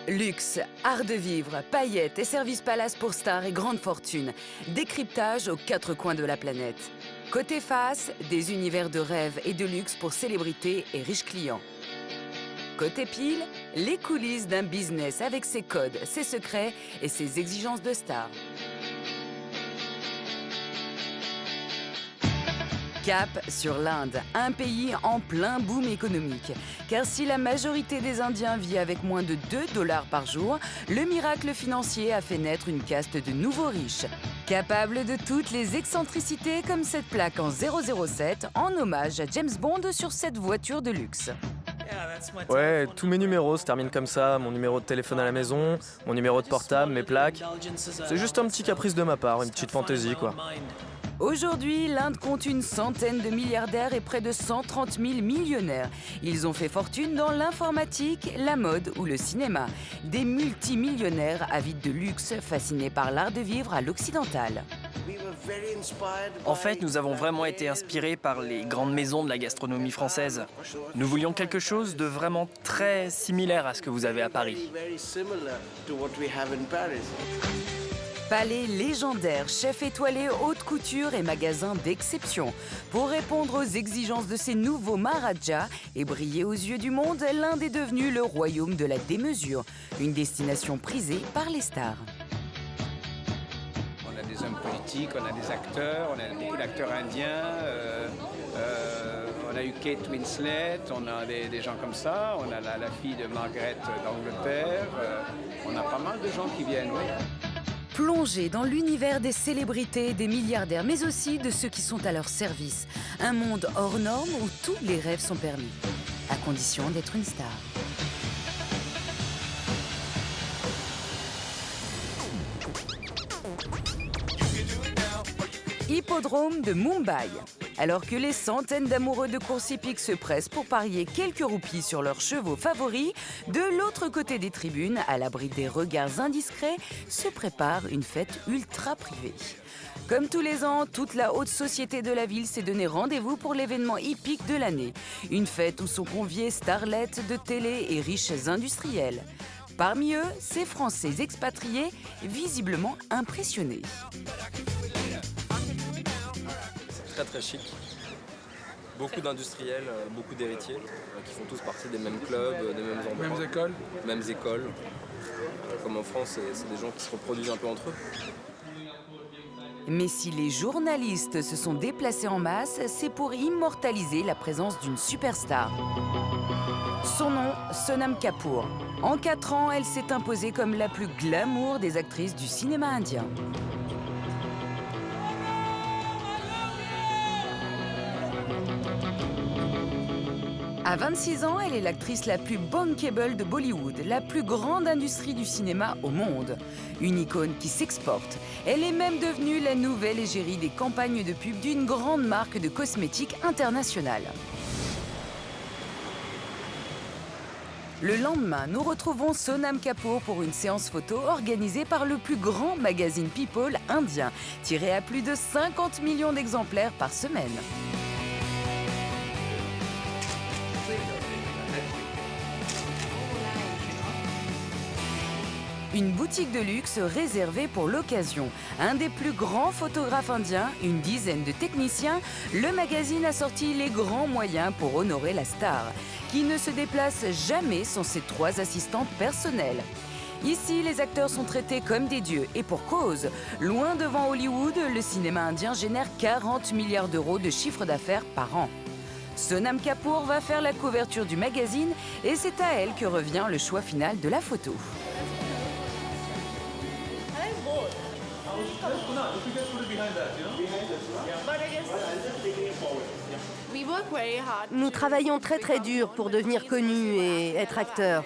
Luxe, art de vivre, paillettes et services palace pour stars et grandes fortunes. Décryptage aux quatre coins de la planète. Côté face, des univers de rêve et de luxe pour célébrités et riches clients. Côté pile, les coulisses d'un business avec ses codes, ses secrets et ses exigences de star. Cap sur l'Inde, un pays en plein boom économique. Car si la majorité des Indiens vit avec moins de 2 $ par jour, le miracle financier a fait naître une caste de nouveaux riches. Capables de toutes les excentricités comme cette plaque en 007 en hommage à James Bond sur cette voiture de luxe. Ouais, tous mes numéros se terminent comme ça, mon numéro de téléphone à la maison, mon numéro de portable, mes plaques. C'est juste un petit caprice de ma part, une petite fantaisie quoi. Aujourd'hui, l'Inde compte une centaine de milliardaires et près de 130 000 millionnaires. Ils ont fait fortune dans l'informatique, la mode ou le cinéma. Des multimillionnaires avides de luxe, fascinés par l'art de vivre à l'occidental. En fait, nous avons vraiment été inspirés par les grandes maisons de la gastronomie française. Nous voulions quelque chose de vraiment très similaire à ce que vous avez à Paris. Palais légendaires, chefs étoilés, haute couture et magasins d'exception. Pour répondre aux exigences de ces nouveaux Maharajas et briller aux yeux du monde, l'Inde est devenue le royaume de la démesure, une destination prisée par les stars. On a des hommes politiques, on a des acteurs, on a beaucoup d'acteurs indiens, on a eu Kate Winslet, on a des gens comme ça, on a la fille de Margaret d'Angleterre, on a pas mal de gens qui viennent, oui. Plongés dans l'univers des célébrités et des milliardaires, mais aussi de ceux qui sont à leur service. Un monde hors norme où tous les rêves sont permis, à condition d'être une star. Hippodrome de Mumbai. Alors que les centaines d'amoureux de course hippique se pressent pour parier quelques roupies sur leurs chevaux favoris, de l'autre côté des tribunes, à l'abri des regards indiscrets, se prépare une fête ultra privée. Comme tous les ans, toute la haute société de la ville s'est donné rendez-vous pour l'événement hippique de l'année. Une fête où sont conviés starlettes de télé et riches industriels. Parmi eux, ces Français expatriés, visiblement impressionnés. Très chic. Beaucoup d'industriels, beaucoup d'héritiers qui font tous partie des mêmes clubs, des mêmes endroits. Mêmes écoles. Comme en France, c'est des gens qui se reproduisent un peu entre eux. Mais si les journalistes se sont déplacés en masse, c'est pour immortaliser la présence d'une superstar. Son nom, Sonam Kapoor. En 4 ans, elle s'est imposée comme la plus glamour des actrices du cinéma indien. À 26 ans, elle est l'actrice la plus bankable de Bollywood, la plus grande industrie du cinéma au monde. Une icône qui s'exporte. Elle est même devenue la nouvelle égérie des campagnes de pub d'une grande marque de cosmétiques internationale. Le lendemain, nous retrouvons Sonam Kapoor pour une séance photo organisée par le plus grand magazine People indien, tiré à plus de 50 millions d'exemplaires par semaine. Une boutique de luxe réservée pour l'occasion. Un des plus grands photographes indiens, une dizaine de techniciens, le magazine a sorti les grands moyens pour honorer la star, qui ne se déplace jamais sans ses 3 assistantes personnelles. Ici, les acteurs sont traités comme des dieux, et pour cause. Loin devant Hollywood, le cinéma indien génère 40 milliards d'euros de chiffre d'affaires par an. Sonam Kapoor va faire la couverture du magazine, et c'est à elle que revient le choix final de la photo. Nous travaillons très dur pour devenir connus et être acteurs.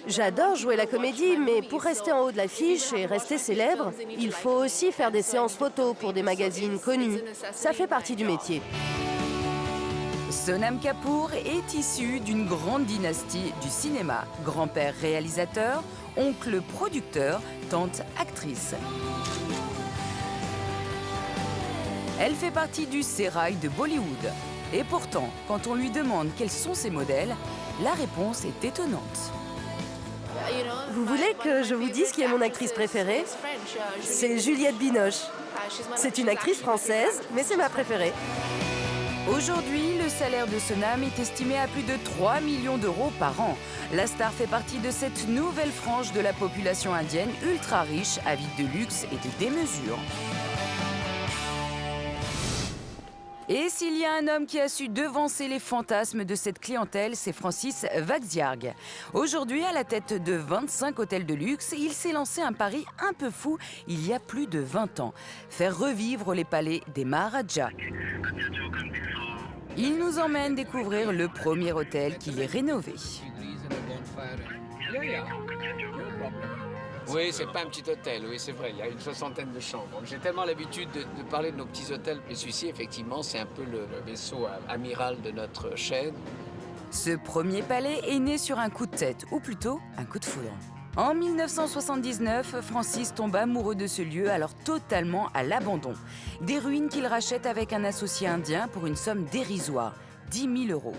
J'adore jouer la comédie, mais pour rester en haut de l'affiche et rester célèbre, il faut aussi faire des séances photos pour des magazines connus. Ça fait partie du métier. Sonam Kapoor est issu d'une grande dynastie du cinéma. Grand-père réalisateur, oncle producteur, tante actrice. Elle fait partie du sérail de Bollywood. Et pourtant, quand on lui demande quels sont ses modèles, la réponse est étonnante. Vous voulez que je vous dise qui est mon actrice préférée? C'est Juliette Binoche. C'est une actrice française, mais c'est ma préférée. Aujourd'hui, le salaire de Sonam est estimé à plus de 3 millions d'euros par an. La star fait partie de cette nouvelle frange de la population indienne ultra riche, avide de luxe et de démesure. Et s'il y a un homme qui a su devancer les fantasmes de cette clientèle, c'est Francis Vaxiarg. Aujourd'hui, à la tête de 25 hôtels de luxe, il s'est lancé un pari un peu fou il y a plus de 20 ans. Faire revivre les palais des Maharajas. Il nous emmène découvrir le premier hôtel qu'il ait rénové. Oui, c'est pas un petit hôtel, oui, c'est vrai, il y a une 60aine de chambres. J'ai tellement l'habitude de parler de nos petits hôtels, mais celui-ci, effectivement, c'est un peu le vaisseau amiral de notre chaîne. Ce premier palais est né sur un coup de tête, ou plutôt un coup de foudre. En 1979, Francis tombe amoureux de ce lieu, alors totalement à l'abandon. Des ruines qu'il rachète avec un associé indien pour une somme dérisoire, 10 000 €.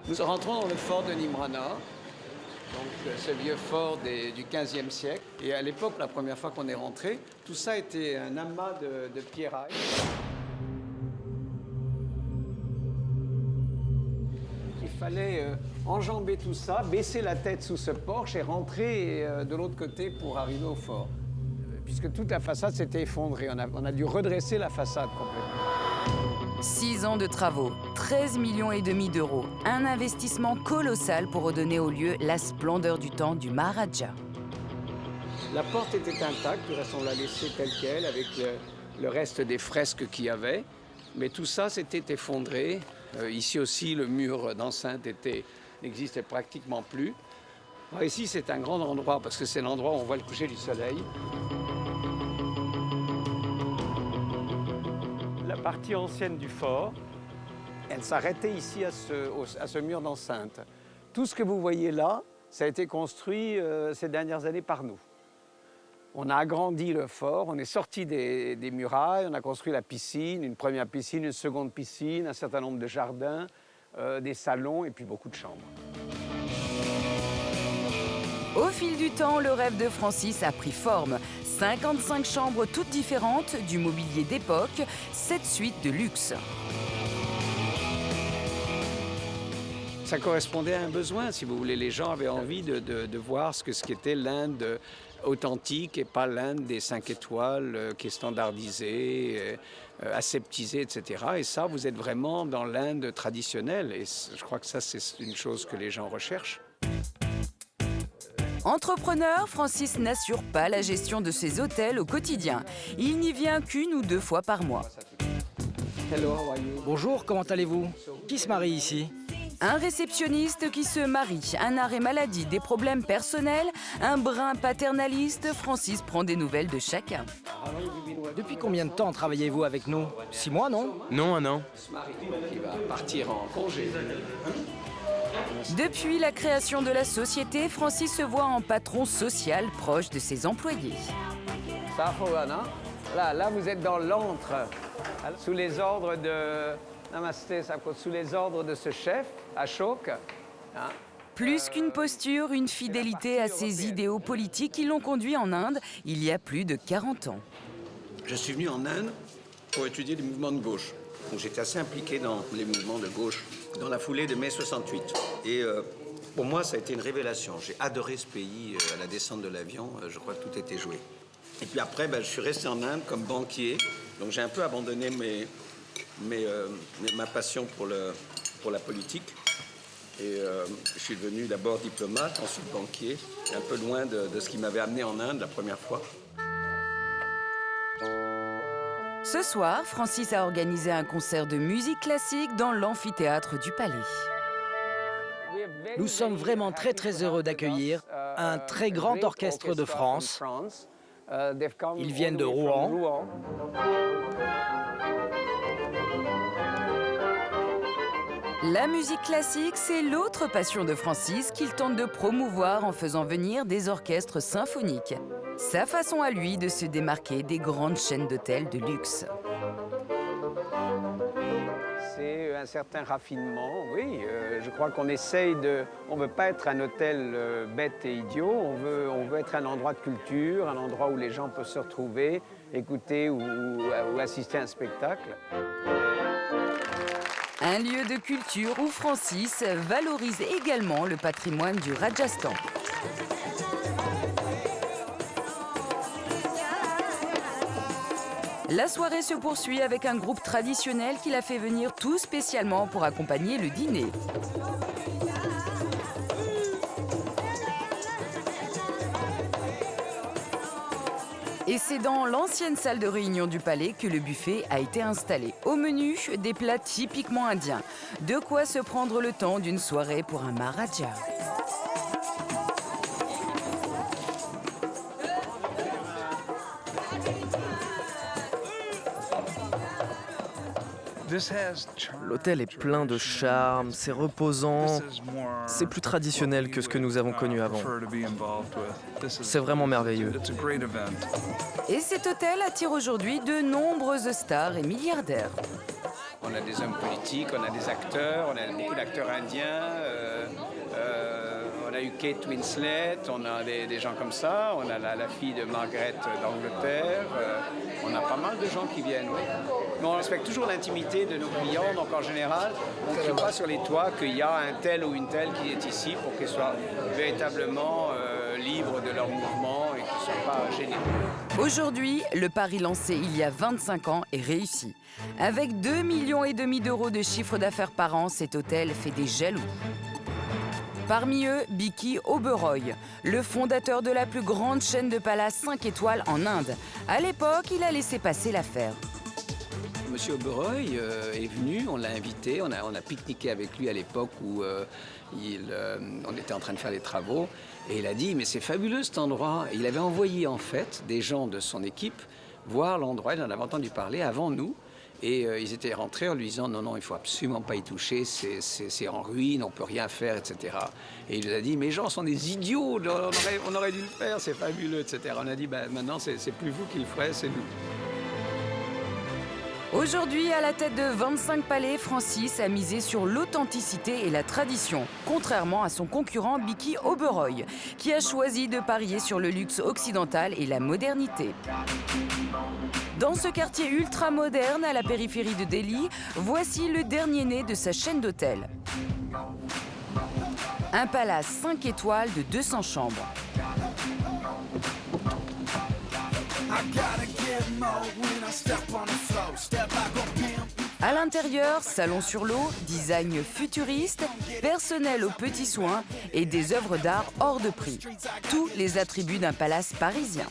Nous rentrons dans le fort de Nimrana. Donc, ce vieux fort du XVe siècle. Et à l'époque, la première fois qu'on est rentré, tout ça était un amas de pierrailles. Il fallait enjamber tout ça, baisser la tête sous ce porche et rentrer de l'autre côté pour arriver au fort. Puisque toute la façade s'était effondrée. On a dû redresser la façade complètement. 6 ans de travaux, 13,5 millions d'euros. Un investissement colossal pour redonner au lieu la splendeur du temps du Maharaja. La porte était intacte, le reste on l'a laissée telle qu'elle, avec le reste des fresques qu'il y avait. Mais tout ça s'était effondré. Ici aussi, le mur d'enceinte n'existait pratiquement plus. Alors ici, c'est un grand endroit, parce que c'est l'endroit où on voit le coucher du soleil. La partie ancienne du fort, elle s'arrêtait ici à ce mur d'enceinte. Tout ce que vous voyez là, ça a été construit ces dernières années par nous. On a agrandi le fort, on est sorti des murailles, on a construit la piscine, une première piscine, une seconde piscine, un certain nombre de jardins, des salons et puis beaucoup de chambres. Au fil du temps, le rêve de Francis a pris forme. 55 chambres toutes différentes, du mobilier d'époque, 7 suites de luxe. Ça correspondait à un besoin, si vous voulez. Les gens avaient envie de voir ce qu'était l'Inde authentique et pas l'Inde des 5 étoiles qui est standardisée, aseptisée, etc. Et ça, vous êtes vraiment dans l'Inde traditionnelle. Et je crois que ça, c'est une chose que les gens recherchent. Entrepreneur, Francis n'assure pas la gestion de ses hôtels au quotidien. Il n'y vient qu'1 ou 2 fois par mois. Bonjour, comment allez-vous? Qui se marie ici? Un réceptionniste qui se marie, un arrêt maladie, des problèmes personnels, un brin paternaliste, Francis prend des nouvelles de chacun. Depuis combien de temps travaillez-vous avec nous? 6 mois, non? Non, 1 an. Qui va partir en congé. Depuis la création de la société, Francis se voit en patron social proche de ses employés. Là, vous êtes dans l'antre, sous les ordres de... Namasté, sous les ordres de ce chef, Ashok. Plus qu'une posture, une fidélité à ses idéaux politiques qui l'ont conduit en Inde il y a plus de 40 ans. Je suis venu en Inde pour étudier les mouvements de gauche. Donc j'étais assez impliqué dans les mouvements de gauche dans la foulée de mai 68. Et pour moi, ça a été une révélation. J'ai adoré ce pays à la descente de l'avion. Je crois que tout était joué. Et puis après, je suis resté en Inde comme banquier. Donc j'ai un peu abandonné ma passion pour la politique. Et je suis devenu d'abord diplomate, ensuite banquier, un peu loin de ce qui m'avait amené en Inde la première fois. Ce soir, Francis a organisé un concert de musique classique dans l'amphithéâtre du Palais. Nous sommes vraiment très très heureux d'accueillir un très grand orchestre de France. Ils viennent de Rouen. La musique classique, c'est l'autre passion de Francis qu'il tente de promouvoir en faisant venir des orchestres symphoniques. Sa façon à lui de se démarquer des grandes chaînes d'hôtels de luxe. C'est un certain raffinement, oui. Je crois qu'on essaye de... On ne veut pas être un hôtel bête et idiot, on veut être un endroit de culture, un endroit où les gens peuvent se retrouver, écouter ou assister à un spectacle. Un lieu de culture où Francis valorise également le patrimoine du Rajasthan. La soirée se poursuit avec un groupe traditionnel qu'il a fait venir tout spécialement pour accompagner le dîner. Et c'est dans l'ancienne salle de réunion du palais que le buffet a été installé. Au menu, des plats typiquement indiens. De quoi se prendre le temps d'une soirée pour un Maharaja. L'hôtel est plein de charme, c'est reposant, c'est plus traditionnel que ce que nous avons connu avant. C'est vraiment merveilleux. Et cet hôtel attire aujourd'hui de nombreuses stars et milliardaires. On a des hommes politiques, on a des acteurs, on a beaucoup d'acteurs indiens, on a eu Kate Winslet, on a des gens comme ça, on a la fille de Margaret d'Angleterre, on a pas mal de gens qui viennent, oui. Mais on respecte toujours l'intimité de nos clients, donc en général, on ne crie pas sur les toits qu'il y a un tel ou une telle qui est ici pour qu'ils soient véritablement libres de leur mouvement et qu'ils ne soient pas gênés. Aujourd'hui, le pari lancé il y a 25 ans est réussi. Avec 2,5 millions d'euros de chiffre d'affaires par an, cet hôtel fait des jaloux. Parmi eux, Vicky Oberoi, le fondateur de la plus grande chaîne de palaces 5 étoiles en Inde. À l'époque, il a laissé passer l'affaire. Monsieur Oberoi est venu, on l'a invité, on a pique-niqué avec lui à l'époque où on était en train de faire les travaux. Et il a dit, mais c'est fabuleux cet endroit. Et il avait envoyé en fait des gens de son équipe voir l'endroit, il en avait entendu parler avant nous. Et ils étaient rentrés en lui disant, non, il ne faut absolument pas y toucher, c'est en ruine, on ne peut rien faire, etc. Et il nous a dit, mes gens sont des idiots, on aurait dû le faire, c'est fabuleux, etc. On a dit, maintenant, c'est plus vous qui le ferez, c'est nous. Aujourd'hui, à la tête de 25 palais, Francis a misé sur l'authenticité et la tradition, contrairement à son concurrent Vicky Oberoi, qui a choisi de parier sur le luxe occidental et la modernité. Dans ce quartier ultra-moderne à la périphérie de Delhi, voici le dernier né de sa chaîne d'hôtels. Un palace 5 étoiles de 200 chambres. À l'intérieur, salon sur l'eau, design futuriste, personnel aux petits soins et des œuvres d'art hors de prix. Tous les attributs d'un palace parisien.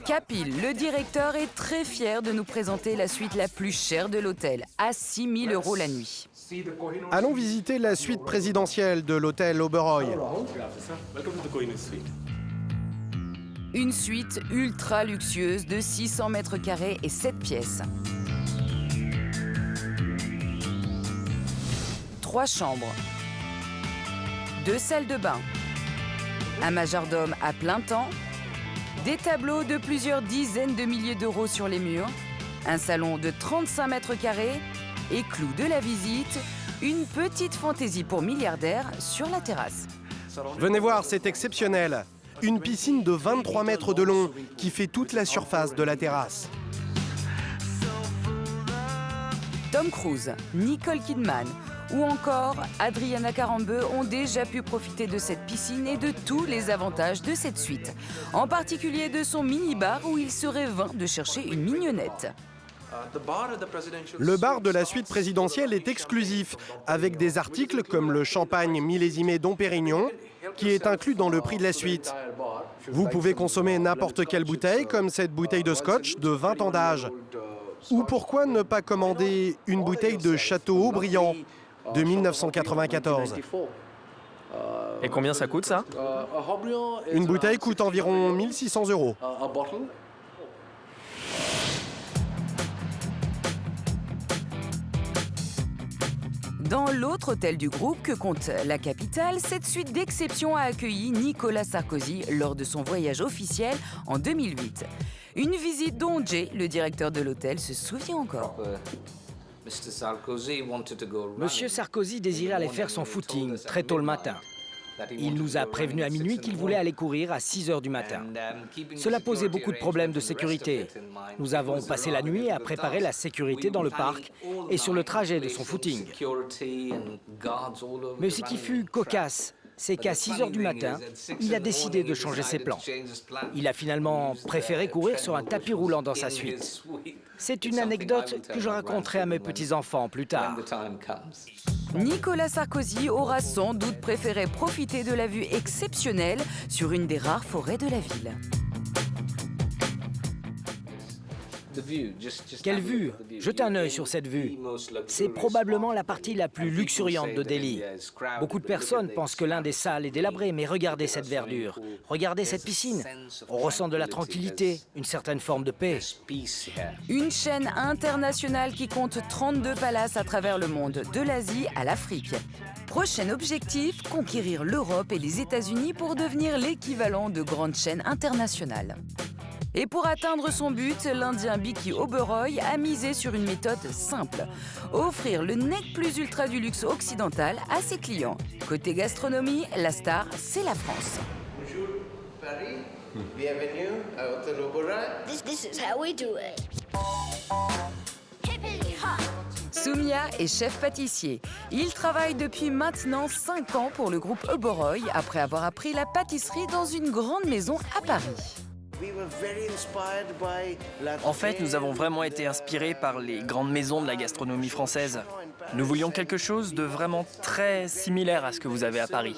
Kapil, le directeur, est très fier de nous présenter la suite la plus chère de l'hôtel, à 6 000 € la nuit. Allons visiter la suite présidentielle de l'hôtel Oberoi. Une suite ultra luxueuse de 600 mètres carrés et 7 pièces. 3 chambres. 2 salles de bain. Un majordome à plein temps. Des tableaux de plusieurs dizaines de milliers d'euros sur les murs. Un salon de 35 mètres carrés. Et clou de la visite, une petite fantaisie pour milliardaires sur la terrasse. Venez voir, c'est exceptionnel. Une piscine de 23 mètres de long qui fait toute la surface de la terrasse. Tom Cruise, Nicole Kidman ou encore Adriana Carambeu ont déjà pu profiter de cette piscine et de tous les avantages de cette suite. En particulier de son mini-bar où il serait vain de chercher une mignonnette. Le bar de la suite présidentielle est exclusif, avec des articles comme le champagne millésimé Dom Pérignon, qui est inclus dans le prix de la suite. Vous pouvez consommer n'importe quelle bouteille, comme cette bouteille de scotch de 20 ans d'âge. Ou pourquoi ne pas commander une bouteille de Château Haut-Briand de 1994. Et combien ça coûte, ça? Une bouteille coûte environ 1 600 €. Dans l'autre hôtel du groupe que compte la capitale, cette suite d'exception a accueilli Nicolas Sarkozy lors de son voyage officiel en 2008. Une visite dont Jay, le directeur de l'hôtel, se souvient encore. Monsieur Sarkozy désirait aller faire son footing très tôt le matin. Il nous a prévenu à minuit qu'il voulait aller courir à 6 heures du matin. Cela posait beaucoup de problèmes de sécurité. Nous avons passé la nuit à préparer la sécurité dans le parc et sur le trajet de son footing. Mais ce qui fut cocasse, c'est qu'à 6 heures du matin, il a décidé de changer ses plans. Il a finalement préféré courir sur un tapis roulant dans sa suite. C'est une anecdote que je raconterai à mes petits-enfants plus tard. Nicolas Sarkozy aura sans doute préféré profiter de la vue exceptionnelle sur une des rares forêts de la ville. Quelle vue! Jetez un œil sur cette vue. C'est probablement la partie la plus luxuriante de Delhi. Beaucoup de personnes pensent que l'Inde est sale et délabrée, mais regardez cette verdure. Regardez cette piscine. On ressent de la tranquillité, une certaine forme de paix. Une chaîne internationale qui compte 32 palaces à travers le monde, de l'Asie à l'Afrique. Prochain objectif, conquérir l'Europe et les États-Unis pour devenir l'équivalent de grandes chaînes internationales. Et pour atteindre son but, l'Indien Bicky Oberoi a misé sur une méthode simple. Offrir le nec plus ultra du luxe occidental à ses clients. Côté gastronomie, la star, c'est la France. Bonjour Paris, bienvenue à Hôtel Oberoi. This is how we do it. Soumya est chef pâtissier. Il travaille depuis maintenant 5 ans pour le groupe Oberoi après avoir appris la pâtisserie dans une grande maison à Paris. En fait, nous avons vraiment été inspirés par les grandes maisons de la gastronomie française. Nous voulions quelque chose de vraiment très similaire à ce que vous avez à Paris.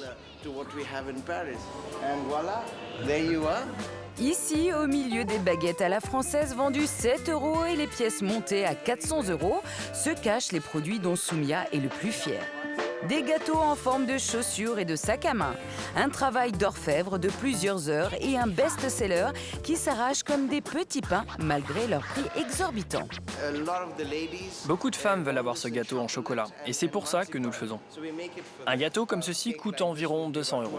Ici, au milieu des baguettes à la française vendues 7 € et les pièces montées à 400 €, se cachent les produits dont Soumya est le plus fier. Des gâteaux en forme de chaussures et de sacs à main. Un travail d'orfèvre de plusieurs heures et un best-seller qui s'arrache comme des petits pains malgré leur prix exorbitant. Beaucoup de femmes veulent avoir ce gâteau en chocolat et c'est pour ça que nous le faisons. Un gâteau comme ceci coûte environ 200 €.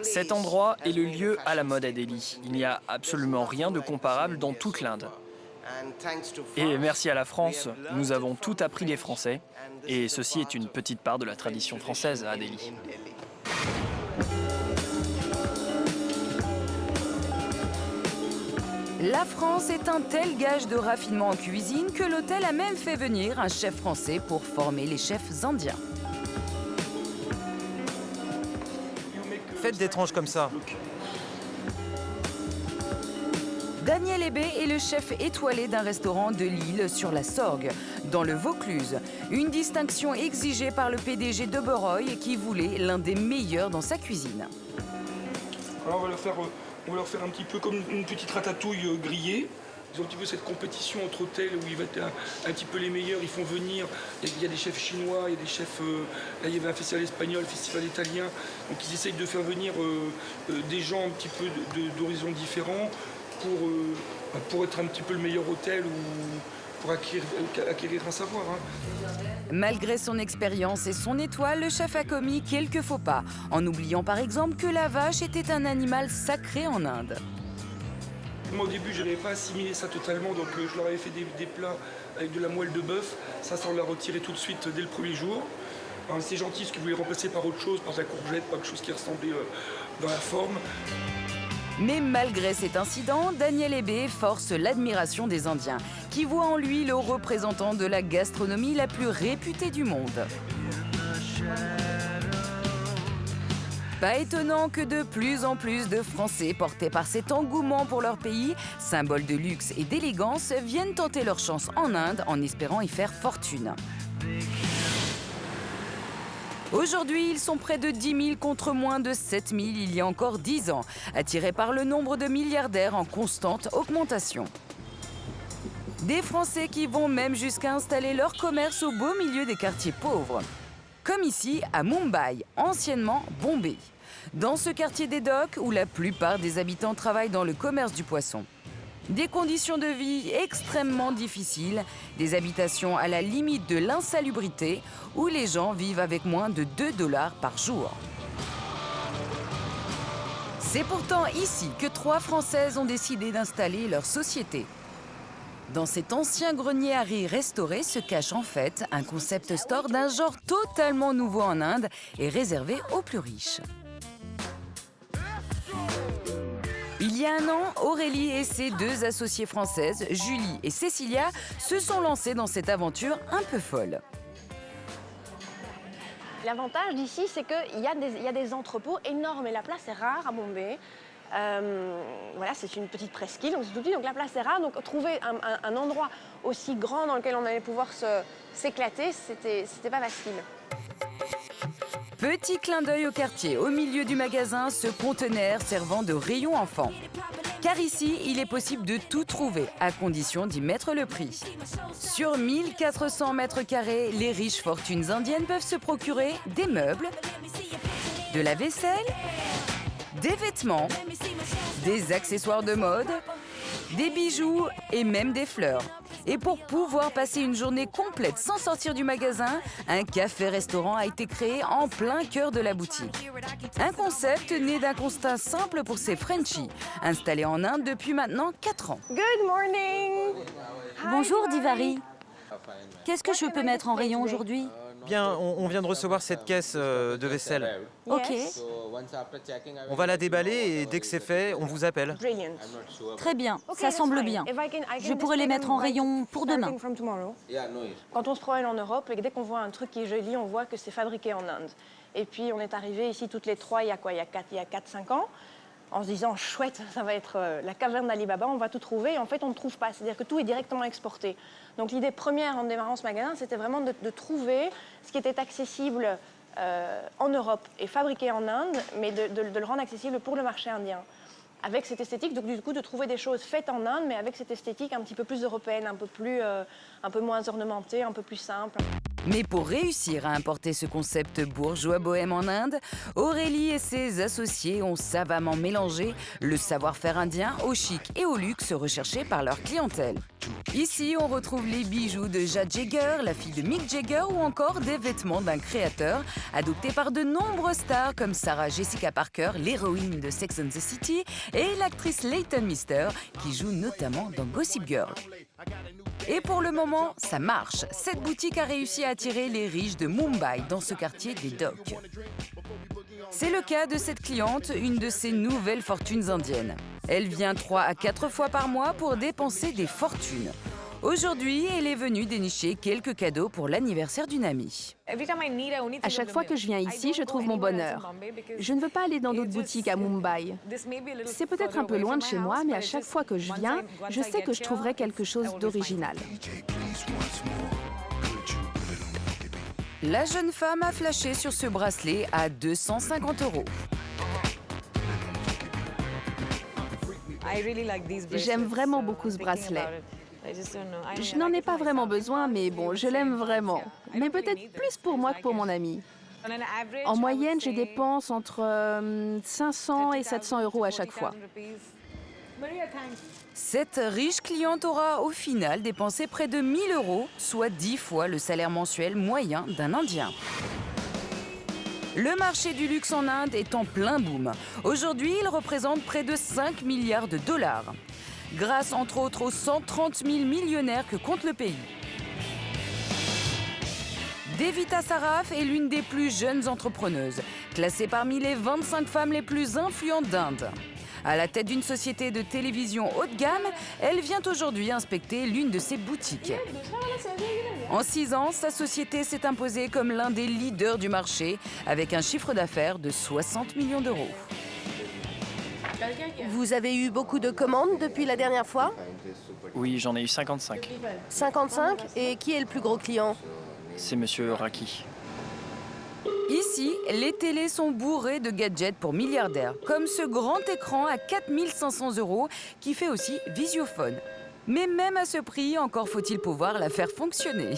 Cet endroit est le lieu à la mode à Delhi. Il n'y a absolument rien de comparable dans toute l'Inde. Et merci à la France, nous avons tout appris des Français. Et ceci est une petite part de la tradition française à Delhi. La France est un tel gage de raffinement en cuisine que l'hôtel a même fait venir un chef français pour former les chefs indiens. Faites des tranches comme ça. Daniel Hébé est le chef étoilé d'un restaurant de Lille sur la Sorgue, dans le Vaucluse. Une distinction exigée par le PDG d'Oberoi qui voulait l'un des meilleurs dans sa cuisine. Alors on va leur faire un petit peu comme une petite ratatouille grillée. Ils ont un petit peu cette compétition entre hôtels où il va être un petit peu les meilleurs. Ils font venir, il y a des chefs chinois, il y a des chefs... là, il y avait un festival espagnol, un festival italien. Donc ils essayent de faire venir des gens un petit peu d'horizons différents pour être un petit peu le meilleur hôtel ou pour acquérir un savoir. Malgré son expérience et son étoile, le chef a commis quelques faux pas, en oubliant par exemple que la vache était un animal sacré en Inde. Moi au début je n'avais pas assimilé ça totalement, donc je leur avais fait des plats avec de la moelle de bœuf. Ça on l'a retiré tout de suite dès le premier jour. C'est gentil parce qu'ils voulaient remplacer par autre chose, par de la courgette, par quelque chose qui ressemblait dans la forme. Mais malgré cet incident, Daniel Hébé force l'admiration des Indiens, qui voient en lui le représentant de la gastronomie la plus réputée du monde. Pas étonnant que de plus en plus de Français, portés par cet engouement pour leur pays, symbole de luxe et d'élégance, viennent tenter leur chance en Inde en espérant y faire fortune. Aujourd'hui, ils sont près de 10 000 contre moins de 7 000 il y a encore 10 ans, attirés par le nombre de milliardaires en constante augmentation. Des Français qui vont même jusqu'à installer leur commerce au beau milieu des quartiers pauvres. Comme ici, à Mumbai, anciennement Bombay. Dans ce quartier des docks où la plupart des habitants travaillent dans le commerce du poisson. Des conditions de vie extrêmement difficiles, des habitations à la limite de l'insalubrité, où les gens vivent avec moins de 2 $ par jour. C'est pourtant ici que 3 Françaises ont décidé d'installer leur société. Dans cet ancien grenier à riz restauré se cache en fait un concept store d'un genre totalement nouveau en Inde et réservé aux plus riches. Il y a un an, Aurélie et ses 2 associées françaises, Julie et Cécilia, se sont lancées dans cette aventure un peu folle. L'avantage d'ici, c'est qu'il y a des entrepôts énormes et la place est rare à Bombay. Voilà, c'est une petite presqu'île, donc c'est tout petit, donc la place est rare. Donc trouver un endroit aussi grand dans lequel on allait pouvoir s'éclater, c'était pas facile. Petit clin d'œil au quartier, au milieu du magasin, ce conteneur servant de rayon enfant. Car ici, il est possible de tout trouver, à condition d'y mettre le prix. Sur 1400 mètres carrés, les riches fortunes indiennes peuvent se procurer des meubles, de la vaisselle, des vêtements, des accessoires de mode, des bijoux et même des fleurs. Et pour pouvoir passer une journée complète sans sortir du magasin, un café-restaurant a été créé en plein cœur de la boutique. Un concept né d'un constat simple pour ces Frenchies, installés en Inde depuis maintenant 4 ans. Good morning. Bonjour Divari. Qu'est-ce que je peux mettre en rayon aujourd'hui? Bien, on vient de recevoir cette caisse de vaisselle. Ok. On va la déballer et dès que c'est fait, on vous appelle. Très bien, ça semble bien. Je pourrais les mettre en rayon pour demain. Quand on se promène en Europe et que dès qu'on voit un truc qui est joli, on voit que c'est fabriqué en Inde. Et puis on est arrivé ici toutes les 3 il y a 4-5 ans, en se disant chouette, ça va être la caverne d'Ali Baba, on va tout trouver. Et en fait, on ne trouve pas, c'est-à-dire que tout est directement exporté. Donc l'idée première en démarrant ce magasin, c'était vraiment de trouver ce qui était accessible en Europe et fabriqué en Inde, mais de le rendre accessible pour le marché indien. Avec cette esthétique, donc du coup, de trouver des choses faites en Inde, mais avec cette esthétique un petit peu plus européenne, un peu moins ornementée, un peu plus simple. Mais pour réussir à importer ce concept bourgeois bohème en Inde, Aurélie et ses associés ont savamment mélangé le savoir-faire indien au chic et au luxe recherché par leur clientèle. Ici, on retrouve les bijoux de Jade Jagger, la fille de Mick Jagger, ou encore des vêtements d'un créateur adopté par de nombreuses stars comme Sarah Jessica Parker, l'héroïne de Sex and the City, et l'actrice Leighton Meester, qui joue notamment dans Gossip Girl. Et pour le moment, ça marche. Cette boutique a réussi à attirer les riches de Mumbai dans ce quartier des docks. C'est le cas de cette cliente, une de ces nouvelles fortunes indiennes. Elle vient 3 à 4 fois par mois pour dépenser des fortunes. Aujourd'hui, elle est venue dénicher quelques cadeaux pour l'anniversaire d'une amie. À chaque fois que je viens ici, je trouve mon bonheur. Je ne veux pas aller dans d'autres boutiques à Mumbai. C'est peut-être un peu loin de chez moi, mais à chaque fois que je viens, je sais que je trouverai quelque chose d'original. La jeune femme a flashé sur ce bracelet à 250 €. J'aime vraiment beaucoup ce bracelet. Je n'en ai pas vraiment besoin, mais bon, je l'aime vraiment. Mais peut-être plus pour moi que pour mon ami. En moyenne, je dépense entre 500 et 700 € à chaque fois. Cette riche cliente aura au final dépensé près de 1 000 €, soit 10 fois le salaire mensuel moyen d'un Indien. Le marché du luxe en Inde est en plein boom. Aujourd'hui, il représente près de 5 milliards de dollars. Grâce entre autres aux 130 000 millionnaires que compte le pays. Devita Saraf est l'une des plus jeunes entrepreneuses, classée parmi les 25 femmes les plus influentes d'Inde. À la tête d'une société de télévision haut de gamme, elle vient aujourd'hui inspecter l'une de ses boutiques. En 6 ans, sa société s'est imposée comme l'un des leaders du marché, avec un chiffre d'affaires de 60 millions d'euros. Vous avez eu beaucoup de commandes depuis la dernière fois? Oui, j'en ai eu 55. 55? Et qui est le plus gros client? C'est Monsieur Raki. Ici, les télés sont bourrées de gadgets pour milliardaires, comme ce grand écran à 4 500 € qui fait aussi visiophone. Mais même à ce prix, encore faut-il pouvoir la faire fonctionner.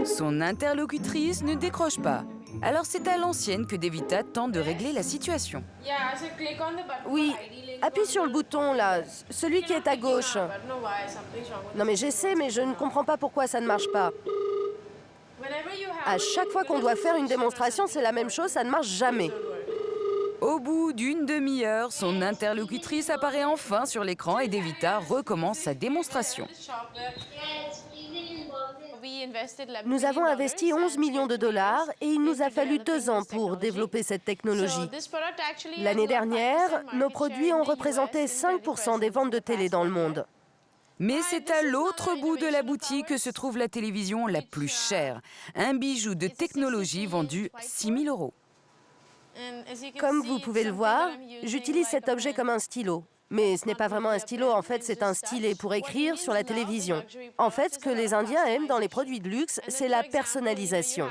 Son interlocutrice ne décroche pas. Alors c'est à l'ancienne que Devita tente de régler la situation. Oui, appuie sur le bouton là, celui qui est à gauche. Non mais j'essaie, mais je ne comprends pas pourquoi ça ne marche pas. À chaque fois qu'on doit faire une démonstration, c'est la même chose, ça ne marche jamais. Au bout d'une demi-heure, son interlocutrice apparaît enfin sur l'écran et Devita recommence sa démonstration. Nous avons investi 11 millions de dollars et il nous a fallu 2 ans pour développer cette technologie. L'année dernière, nos produits ont représenté 5% des ventes de télé dans le monde. Mais c'est à l'autre bout de la boutique que se trouve la télévision la plus chère. Un bijou de technologie vendu 6 000 €. Comme vous pouvez le voir, j'utilise cet objet comme un stylo. Mais ce n'est pas vraiment un stylo, en fait, c'est un stylet pour écrire sur la télévision. En fait, ce que les Indiens aiment dans les produits de luxe, c'est la personnalisation.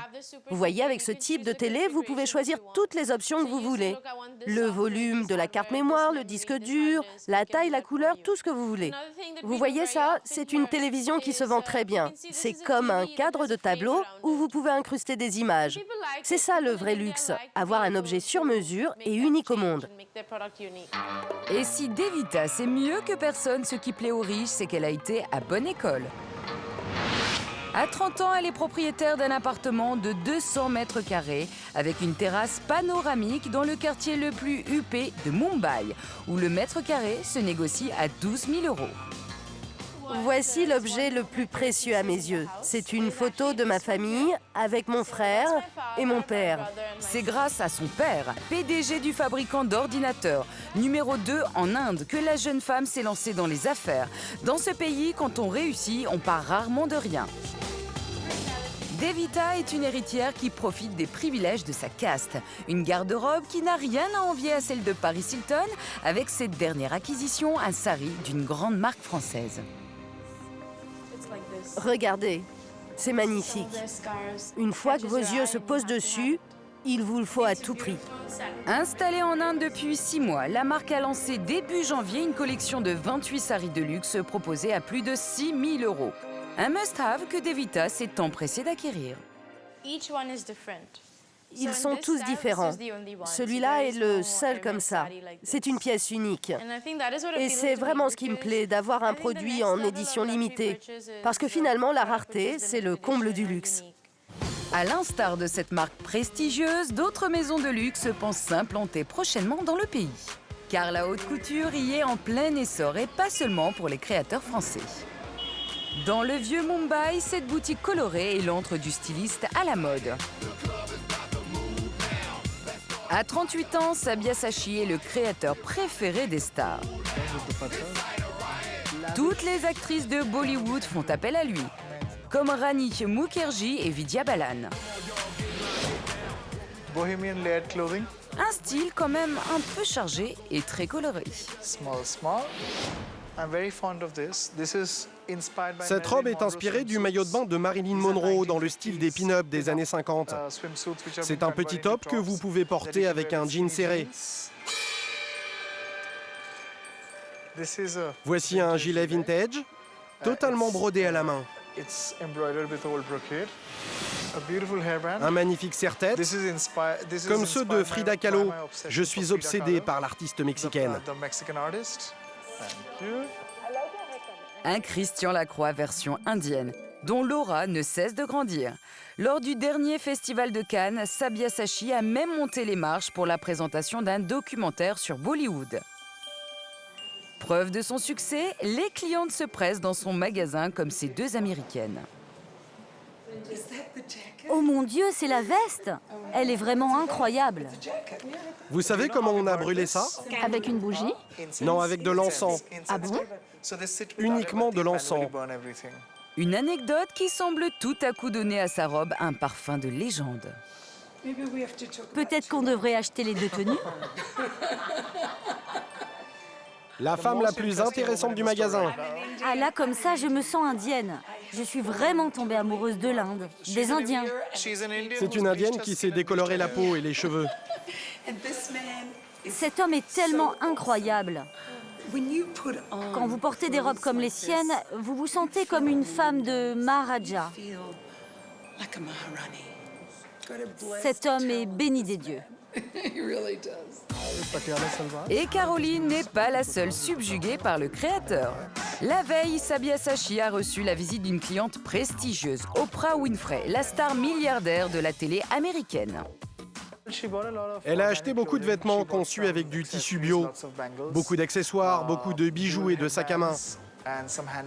Vous voyez, avec ce type de télé, vous pouvez choisir toutes les options que vous voulez. Le volume de la carte mémoire, le disque dur, la taille, la couleur, tout ce que vous voulez. Vous voyez ça? C'est une télévision qui se vend très bien. C'est comme un cadre de tableau où vous pouvez incruster des images. C'est ça le vrai luxe, avoir un objet sur mesure et unique au monde. Et si Devita sait mieux que personne ce qui plaît aux riches, c'est qu'elle a été à bonne école. À 30 ans, elle est propriétaire d'un appartement de 200 mètres carrés avec une terrasse panoramique dans le quartier le plus huppé de Mumbai, où le mètre carré se négocie à 12 000 €. Voici l'objet le plus précieux à mes yeux. C'est une photo de ma famille avec mon frère et mon père. C'est grâce à son père, PDG du fabricant d'ordinateurs, numéro 2 en Inde, que la jeune femme s'est lancée dans les affaires. Dans ce pays, quand on réussit, on part rarement de rien. Devita est une héritière qui profite des privilèges de sa caste. Une garde-robe qui n'a rien à envier à celle de Paris Hilton, avec cette dernière acquisition, un sari d'une grande marque française. Regardez, c'est magnifique. Une fois que vos yeux se posent dessus, il vous le faut à tout prix. Installée en Inde depuis 6 mois, la marque a lancé début janvier une collection de 28 saris de luxe proposée à plus de 6 000 €. Un must-have que Devita s'est empressée d'acquérir. Ils sont tous différents. Celui-là est le seul comme ça. C'est une pièce unique. Et c'est vraiment ce qui me plaît, d'avoir un produit en édition limitée. Parce que finalement, la rareté, c'est le comble du luxe. À l'instar de cette marque prestigieuse, d'autres maisons de luxe pensent s'implanter prochainement dans le pays. Car la haute couture y est en plein essor et pas seulement pour les créateurs français. Dans le vieux Mumbai, cette boutique colorée est l'antre du styliste à la mode. À 38 ans, Sabyasachi est le créateur préféré des stars. Toutes les actrices de Bollywood font appel à lui, comme Rani Mukherjee et Vidya Balan. Bohemian layered clothing. Un style quand même un peu chargé et très coloré. Cette robe est inspirée du maillot de bain de Marilyn Monroe dans le style des pin-up des années 50. C'est un petit top que vous pouvez porter avec un jean serré. Voici un gilet vintage, totalement brodé à la main. Un magnifique serre-tête, comme ceux de Frida Kahlo. Je suis obsédé par l'artiste mexicaine. Un Christian Lacroix version indienne, dont l'aura ne cesse de grandir. Lors du dernier festival de Cannes, Sabyasachi a même monté les marches pour la présentation d'un documentaire sur Bollywood. Preuve de son succès, les clientes se pressent dans son magasin comme ces deux Américaines. Oh mon Dieu, c'est la veste! Elle est vraiment incroyable. Vous savez comment on a brûlé ça? Avec une bougie? Non, avec de l'encens. Ah bon? Uniquement de l'encens. Une anecdote qui semble tout à coup donner à sa robe un parfum de légende. Peut-être qu'on devrait acheter les deux tenues? La femme la plus intéressante du magasin. Ah là, comme ça, je me sens indienne. Je suis vraiment tombée amoureuse de l'Inde, des Indiens. C'est une Indienne qui s'est décoloré la peau et les cheveux. Cet homme est tellement incroyable. Quand vous portez des robes comme les siennes, vous vous sentez comme une femme de Maharaja. Cet homme est béni des dieux. Et Caroline n'est pas la seule subjuguée par le créateur. La veille, Sabyasachi a reçu la visite d'une cliente prestigieuse, Oprah Winfrey, la star milliardaire de la télé américaine. Elle a acheté beaucoup de vêtements conçus avec du tissu bio, beaucoup d'accessoires, beaucoup de bijoux et de sacs à main.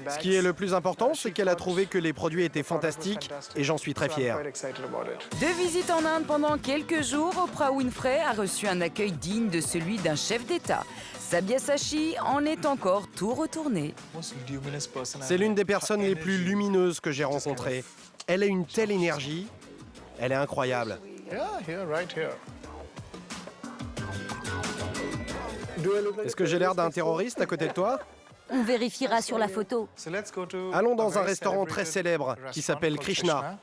Ce qui est le plus important, c'est qu'elle a trouvé que les produits étaient fantastiques et j'en suis très fier. De visite en Inde pendant quelques jours, Oprah Winfrey a reçu un accueil digne de celui d'un chef d'État. Sabyasachi en est encore tout retourné. C'est l'une des personnes les plus lumineuses que j'ai rencontrées. Elle a une telle énergie, elle est incroyable. Est-ce que j'ai l'air d'un terroriste à côté de toi? On vérifiera sur la photo. Allons dans un restaurant très célèbre qui s'appelle Krishna.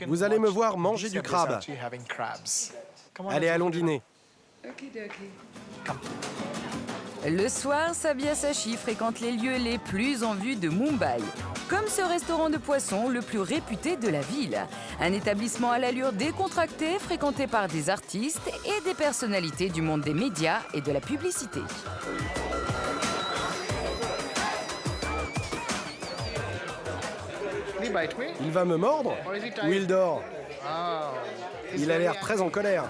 Vous allez me voir manger du crabe. Allez, allons dîner. Le soir, Sabyasachi fréquente les lieux les plus en vue de Mumbai, comme ce restaurant de poissons le plus réputé de la ville. Un établissement à l'allure décontractée, fréquenté par des artistes et des personnalités du monde des médias et de la publicité. Il va me mordre ou il dort? Il a l'air très en colère.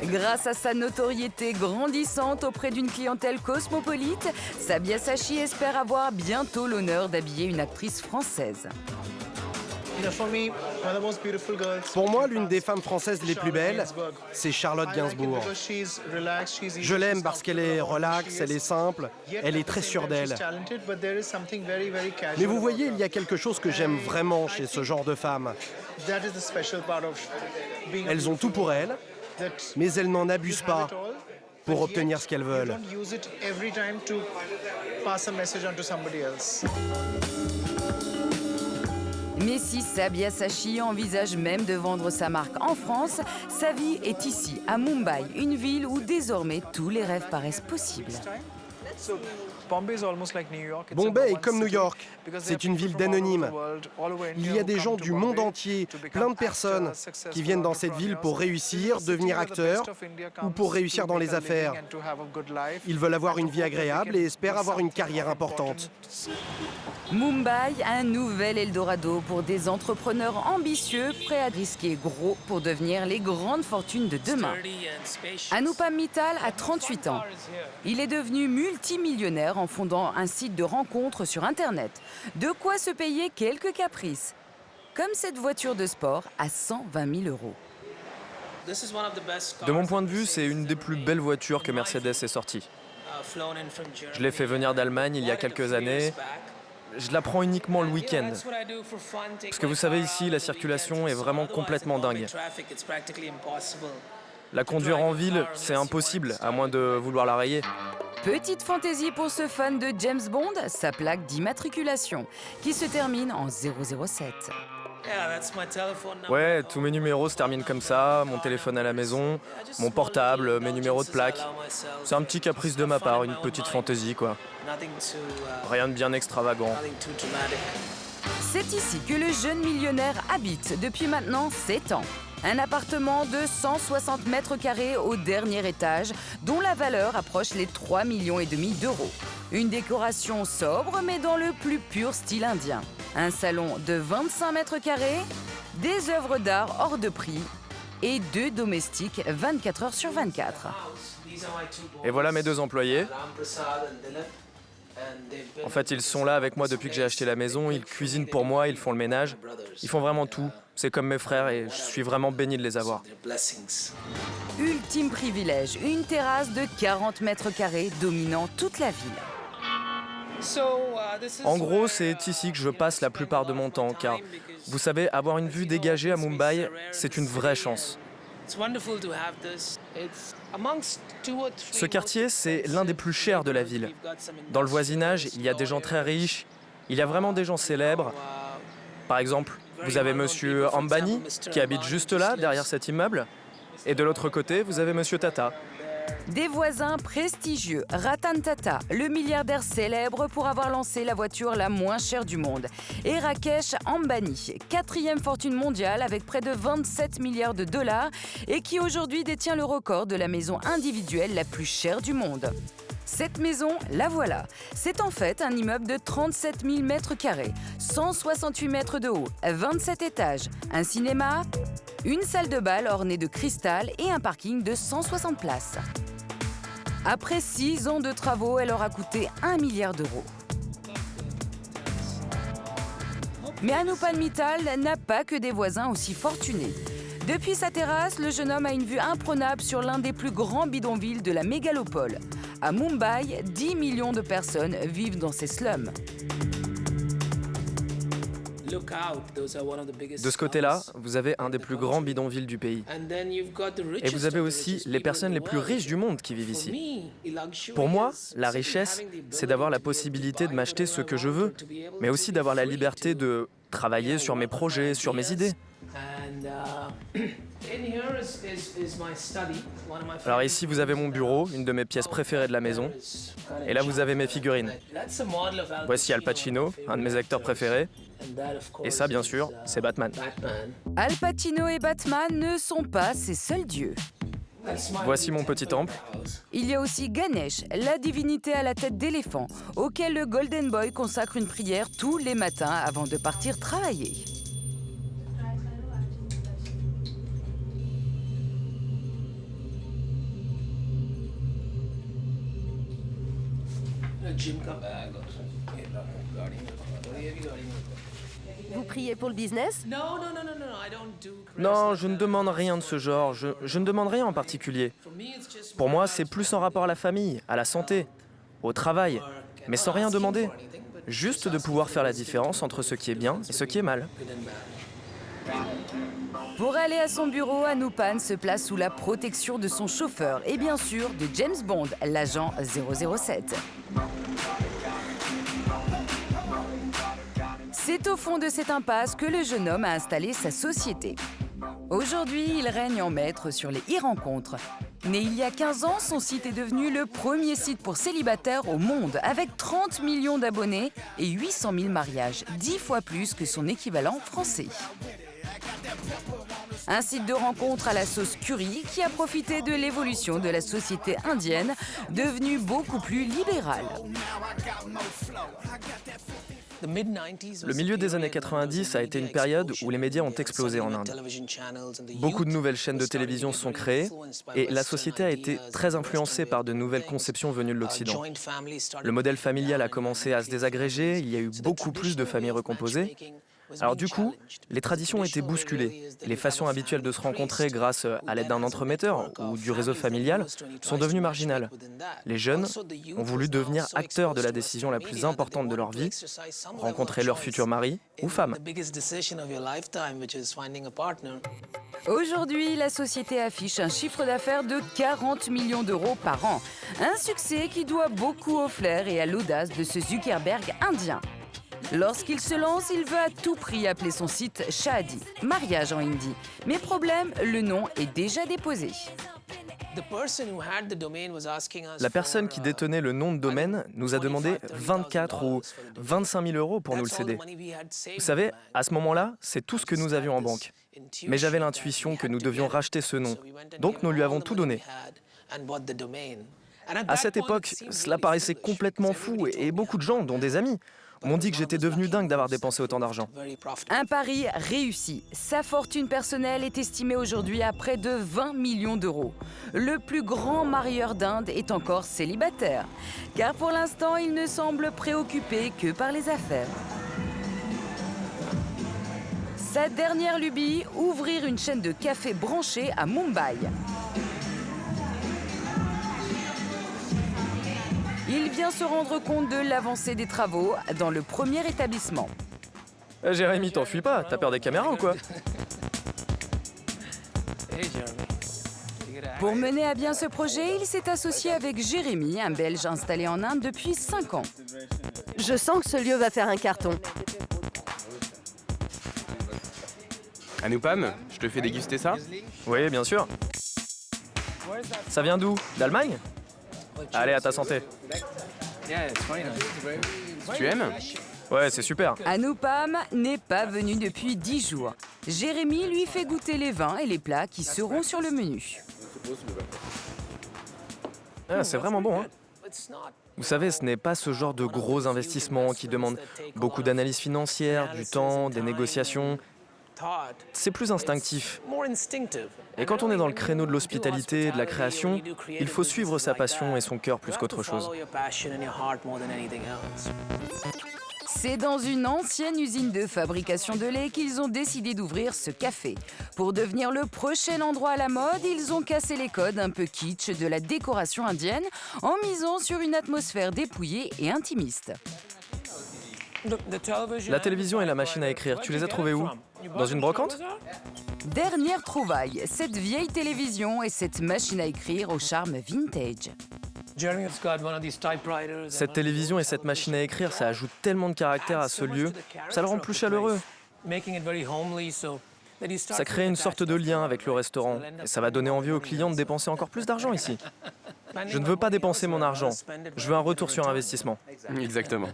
Grâce à sa notoriété grandissante auprès d'une clientèle cosmopolite, Sabyasachi espère avoir bientôt l'honneur d'habiller une actrice française. Pour moi, l'une des femmes françaises les plus belles, c'est Charlotte Gainsbourg. Je l'aime parce qu'elle est relaxe, elle est simple, elle est très sûre d'elle. Mais vous voyez, il y a quelque chose que j'aime vraiment chez ce genre de femmes. Elles ont tout pour elles, mais elles n'en abusent pas pour obtenir ce qu'elles veulent. Mais si Sabyasachi envisage même de vendre sa marque en France, sa vie est ici, à Mumbai, une ville où désormais tous les rêves paraissent possibles. Bombay est comme New York, c'est une ville d'anonymes. Il y a des gens du monde entier, plein de personnes qui viennent dans cette ville pour réussir, devenir acteurs ou pour réussir dans les affaires. Ils veulent avoir une vie agréable et espèrent avoir une carrière importante. Mumbai, un nouvel Eldorado pour des entrepreneurs ambitieux, prêts à risquer gros pour devenir les grandes fortunes de demain. Anupam Mittal a 38 ans. Il est devenu multimillionnaire en fondant un site de rencontres sur Internet. De quoi se payer quelques caprices, comme cette voiture de sport à 120 000 €. De mon point de vue, c'est une des plus belles voitures que Mercedes ait sortie. Je l'ai fait venir d'Allemagne il y a quelques années. Je la prends uniquement le week-end. Parce que vous savez, ici, la circulation est vraiment complètement dingue. La conduire en ville, c'est impossible, à moins de vouloir la rayer. Petite fantaisie pour ce fan de James Bond, sa plaque d'immatriculation, qui se termine en 007. Ouais, tous mes numéros se terminent comme ça, mon téléphone à la maison, mon portable, mes numéros de plaque. C'est un petit caprice de ma part, une petite fantaisie, quoi. Rien de bien extravagant. C'est ici que le jeune millionnaire habite depuis maintenant 7 ans. Un appartement de 160 mètres carrés au dernier étage, dont la valeur approche les 3,5 millions d'euros. Une décoration sobre, mais dans le plus pur style indien. Un salon de 25 mètres carrés, des œuvres d'art hors de prix et 2 domestiques 24 heures sur 24. Et voilà mes 2 employés. En fait, ils sont là avec moi depuis que j'ai acheté la maison, ils cuisinent pour moi, ils font le ménage. Ils font vraiment tout. C'est comme mes frères et je suis vraiment béni de les avoir. Ultime privilège, une terrasse de 40 mètres carrés dominant toute la ville. En gros, c'est ici que je passe la plupart de mon temps, car vous savez, avoir une vue dégagée à Mumbai, c'est une vraie chance. Ce quartier, c'est l'un des plus chers de la ville. Dans le voisinage, il y a des gens très riches, il y a vraiment des gens célèbres. Par exemple, vous avez Monsieur Ambani, qui habite juste là, derrière cet immeuble. Et de l'autre côté, vous avez Monsieur Tata. Des voisins prestigieux, Ratan Tata, le milliardaire célèbre pour avoir lancé la voiture la moins chère du monde, et Rakesh Ambani, 4e fortune mondiale avec près de 27 milliards de dollars et qui aujourd'hui détient le record de la maison individuelle la plus chère du monde. Cette maison, la voilà. C'est en fait un immeuble de 37 000 mètres carrés, 168 mètres de haut, 27 étages, un cinéma, une salle de bal ornée de cristal et un parking de 160 places. Après 6 ans de travaux, elle aura coûté 1 milliard d'euros. Mais Anupan Mittal n'a pas que des voisins aussi fortunés. Depuis sa terrasse, le jeune homme a une vue imprenable sur l'un des plus grands bidonvilles de la mégalopole. À Mumbai, 10 millions de personnes vivent dans ces slums. De ce côté-là, vous avez un des plus grands bidonvilles du pays. Et vous avez aussi les personnes les plus riches du monde qui vivent ici. Pour moi, la richesse, c'est d'avoir la possibilité de m'acheter ce que je veux, mais aussi d'avoir la liberté de travailler sur mes projets, sur mes idées. Alors ici, vous avez mon bureau, une de mes pièces préférées de la maison. Et là, vous avez mes figurines. Voici Al Pacino, un de mes acteurs préférés. Et ça, bien sûr, c'est Batman. Al Pacino et Batman ne sont pas ses seuls dieux. Voici mon petit temple. Il y a aussi Ganesh, la divinité à la tête d'éléphant, auquel le Golden Boy consacre une prière tous les matins avant de partir travailler. Vous priez pour le business? Non, je ne demande rien de ce genre. Je ne demande rien en particulier. Pour moi, c'est plus en rapport à la famille, à la santé, au travail, mais sans rien demander. Juste de pouvoir faire la différence entre ce qui est bien et ce qui est mal. Pour aller à son bureau, Anupan se place sous la protection de son chauffeur et bien sûr de James Bond, l'agent 007. C'est au fond de cette impasse que le jeune homme a installé sa société. Aujourd'hui, il règne en maître sur les e-rencontres. Né il y a 15 ans, son site est devenu le premier site pour célibataires au monde, avec 30 millions d'abonnés et 800 000 mariages, 10 fois plus que son équivalent français. Un site de rencontre à la sauce curry qui a profité de l'évolution de la société indienne, devenue beaucoup plus libérale. Le milieu des années 90 a été une période où les médias ont explosé en Inde. Beaucoup de nouvelles chaînes de télévision sont créées et la société a été très influencée par de nouvelles conceptions venues de l'Occident. Le modèle familial a commencé à se désagréger, il y a eu beaucoup plus de familles recomposées. Alors du coup, les traditions ont été bousculées. Les façons habituelles de se rencontrer grâce à l'aide d'un entremetteur ou du réseau familial sont devenues marginales. Les jeunes ont voulu devenir acteurs de la décision la plus importante de leur vie, rencontrer leur futur mari ou femme. Aujourd'hui, la société affiche un chiffre d'affaires de 40 millions d'euros par an. Un succès qui doit beaucoup au flair et à l'audace de ce Zuckerberg indien. Lorsqu'il se lance, il veut à tout prix appeler son site Shadi, mariage en hindi. Mais problème, le nom est déjà déposé. La personne qui détenait le nom de domaine nous a demandé 24 ou 25 000 euros pour nous le céder. Vous savez, à ce moment-là, c'est tout ce que nous avions en banque. Mais j'avais l'intuition que nous devions racheter ce nom, donc nous lui avons tout donné. À cette époque, cela paraissait complètement fou et beaucoup de gens, dont des amis, m'ont dit que j'étais devenu dingue d'avoir dépensé autant d'argent. Un pari réussi. Sa fortune personnelle est estimée aujourd'hui à près de 20 millions d'euros. Le plus grand marieur d'Inde est encore célibataire, car pour l'instant, il ne semble préoccupé que par les affaires. Sa dernière lubie, ouvrir une chaîne de café branchée à Mumbai. Il vient se rendre compte de l'avancée des travaux dans le premier établissement. Jérémy, t'enfuis pas, t'as peur des caméras ou quoi? Pour mener à bien ce projet, il s'est associé avec Jérémy, un Belge installé en Inde depuis 5 ans. Je sens que ce lieu va faire un carton. Anupan, je te fais déguster ça? Oui, bien sûr. Ça vient d'où? D'Allemagne? Allez, à ta santé. Tu aimes? Ouais, c'est super. Anupan n'est pas venu depuis 10 jours. Jérémy lui fait goûter les vins et les plats qui seront sur le menu. Ah, c'est vraiment bon, hein? Vous savez, ce n'est pas ce genre de gros investissement qui demande beaucoup d'analyse financière, du temps, des négociations. C'est plus instinctif. Et quand on est dans le créneau de l'hospitalité et de la création, il faut suivre sa passion et son cœur plus qu'autre chose. C'est dans une ancienne usine de fabrication de lait qu'ils ont décidé d'ouvrir ce café. Pour devenir le prochain endroit à la mode, ils ont cassé les codes un peu kitsch de la décoration indienne en misant sur une atmosphère dépouillée et intimiste. La télévision et la machine à écrire, tu les as trouvées où? Dans une brocante? Dernière trouvaille, cette vieille télévision et cette machine à écrire au charme vintage. Cette télévision et cette machine à écrire, ça ajoute tellement de caractère à ce lieu, ça le rend plus chaleureux. Ça crée une sorte de lien avec le restaurant et ça va donner envie aux clients de dépenser encore plus d'argent ici. Je ne veux pas dépenser mon argent, je veux un retour sur investissement. Exactement.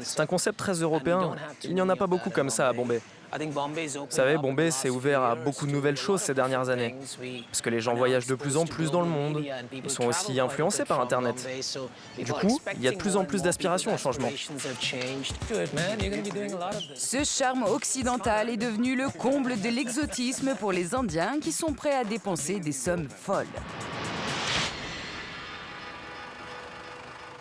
C'est un concept très européen, il n'y en a pas beaucoup comme ça à Bombay. Vous savez, Bombay s'est ouvert à beaucoup de nouvelles choses ces dernières années, parce que les gens voyagent de plus en plus dans le monde, ils sont aussi influencés par Internet. Du coup, il y a de plus en plus d'aspiration au changement. Ce charme occidental est devenu le comble de l'exotisme pour les Indiens qui sont prêts à dépenser des sommes folles.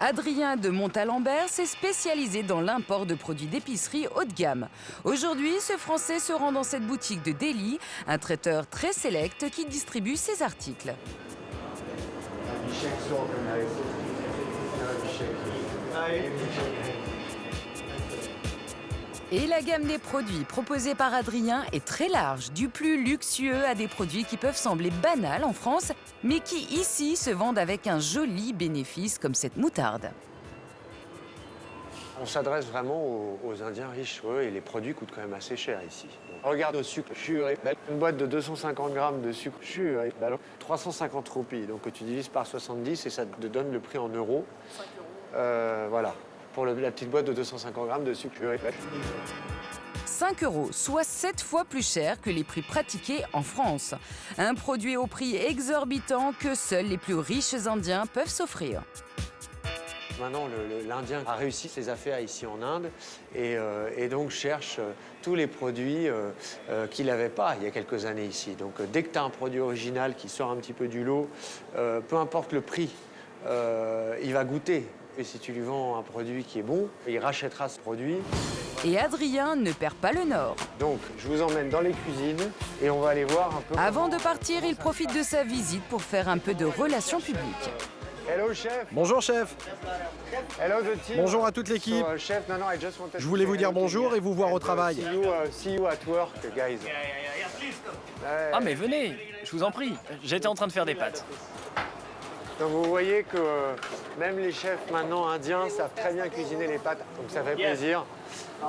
Adrien de Montalembert s'est spécialisé dans l'import de produits d'épicerie haut de gamme. Aujourd'hui, ce Français se rend dans cette boutique de Delhi, un traiteur très sélect qui distribue ses articles. Et la gamme des produits proposés par Adrien est très large, du plus luxueux à des produits qui peuvent sembler banals en France, mais qui ici se vendent avec un joli bénéfice comme cette moutarde. On s'adresse vraiment aux Indiens riches, et les produits coûtent quand même assez cher ici. Donc, regarde au sucre, une boîte de 250 grammes de sucre, 350 roupies, donc tu divises par 70 et ça te donne le prix en euros. Voilà. Pour la petite boîte de 250 grammes de sucre. 5 €, soit 7 fois plus cher que les prix pratiqués en France. Un produit au prix exorbitant que seuls les plus riches Indiens peuvent s'offrir. Maintenant, l'Indien a réussi ses affaires ici en Inde et donc cherche tous les produits qu'il n'avait pas il y a quelques années ici. Donc dès que tu as un produit original qui sort un petit peu du lot, peu importe le prix, il va goûter. Et si tu lui vends un produit qui est bon, il rachètera ce produit. Et Adrien ne perd pas le nord. Donc, je vous emmène dans les cuisines et on va aller voir un peu... Avant de partir, il profite de sa visite pour faire un peu de relations publiques. Hello, chef. Bonjour, chef. Hello, the team. Bonjour à toute l'équipe. Je voulais vous dire bonjour et vous voir au travail. See you at work, guys. Ah, mais venez, je vous en prie. J'étais en train de faire des pâtes. Donc vous voyez que même les chefs maintenant indiens savent très bien cuisiner les pâtes, donc ça fait plaisir.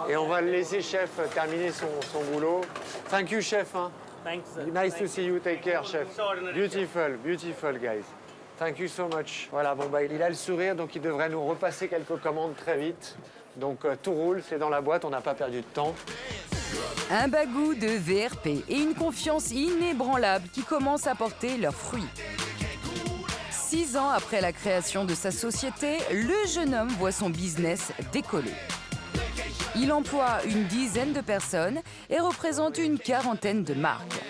Et on va le laisser chef terminer son boulot. Thank you chef. Nice to see you, take care chef. Beautiful, beautiful guys. Thank you so much. Voilà, bon bah il a le sourire, donc il devrait nous repasser quelques commandes très vite. Donc tout roule, c'est dans la boîte, on n'a pas perdu de temps. Un bagou de VRP et une confiance inébranlable qui commence à porter leurs fruits. 6 ans après la création de sa société, le jeune homme voit son business décoller. Il emploie une dizaine de personnes et représente une quarantaine de marques.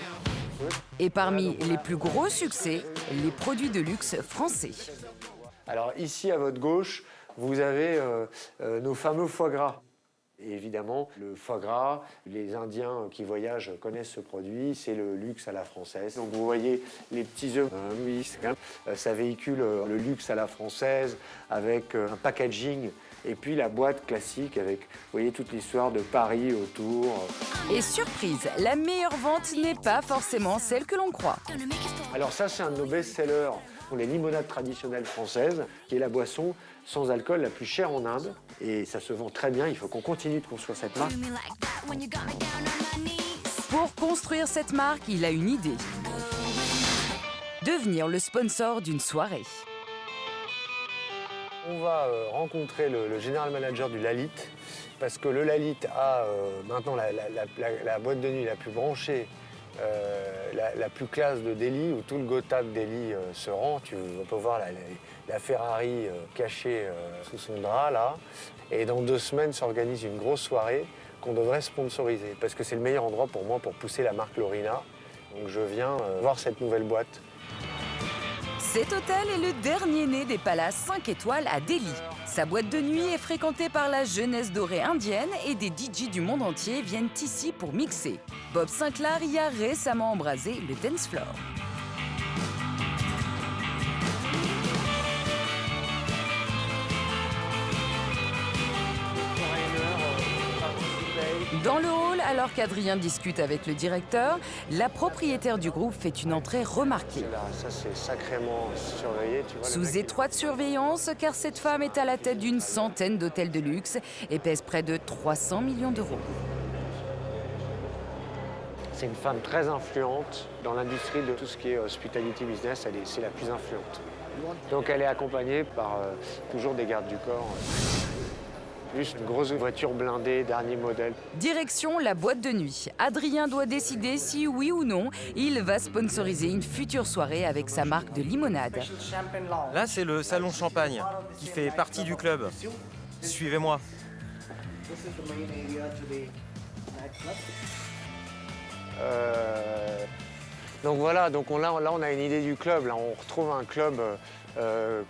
Et parmi les plus gros succès, les produits de luxe français. Alors ici, à votre gauche, vous avez nos fameux foie gras. Et évidemment, le foie gras, les Indiens qui voyagent connaissent ce produit, c'est le luxe à la française. Donc vous voyez les petits œufs, ça véhicule le luxe à la française avec un packaging et puis la boîte classique avec, vous voyez, toute l'histoire de Paris autour. Et surprise, la meilleure vente n'est pas forcément celle que l'on croit. Alors ça, c'est un de nos best-sellers, les limonades traditionnelles françaises, qui est la boisson sans alcool la plus chère en Inde. Et ça se vend très bien, il faut qu'on continue de construire cette marque. Pour construire cette marque, il a une idée. Devenir le sponsor d'une soirée. On va rencontrer le général manager du Lalit, parce que le Lalit a maintenant la boîte de nuit la plus branchée la plus classe de Delhi, où tout le Gotha de Delhi se rend. On peut voir la Ferrari cachée sous son drap, là. Et dans 2 semaines s'organise une grosse soirée qu'on devrait sponsoriser, parce que c'est le meilleur endroit pour moi pour pousser la marque Lorina. Donc je viens voir cette nouvelle boîte. Cet hôtel est le dernier né des palaces 5 étoiles à Delhi. Sa boîte de nuit est fréquentée par la jeunesse dorée indienne et des DJ du monde entier viennent ici pour mixer. Bob Sinclair y a récemment embrasé le dance floor. Dans le hall, alors qu'Adrien discute avec le directeur, la propriétaire du groupe fait une entrée remarquée. Ça, c'est sacrément surveillé. Tu vois, sous étroite surveillance, car cette femme est à la tête d'une centaine d'hôtels de luxe et pèse près de 300 millions d'euros. C'est une femme très influente dans l'industrie de tout ce qui est hospitality business. C'est la plus influente. Donc elle est accompagnée par toujours des gardes du corps. Plus une grosse voiture blindée, dernier modèle. Direction la boîte de nuit. Adrien doit décider si, oui ou non, il va sponsoriser une future soirée avec sa marque de limonade. Là, c'est le salon champagne, qui fait partie du club. Suivez-moi. Donc voilà, donc là on a une idée du club. Là, on retrouve un club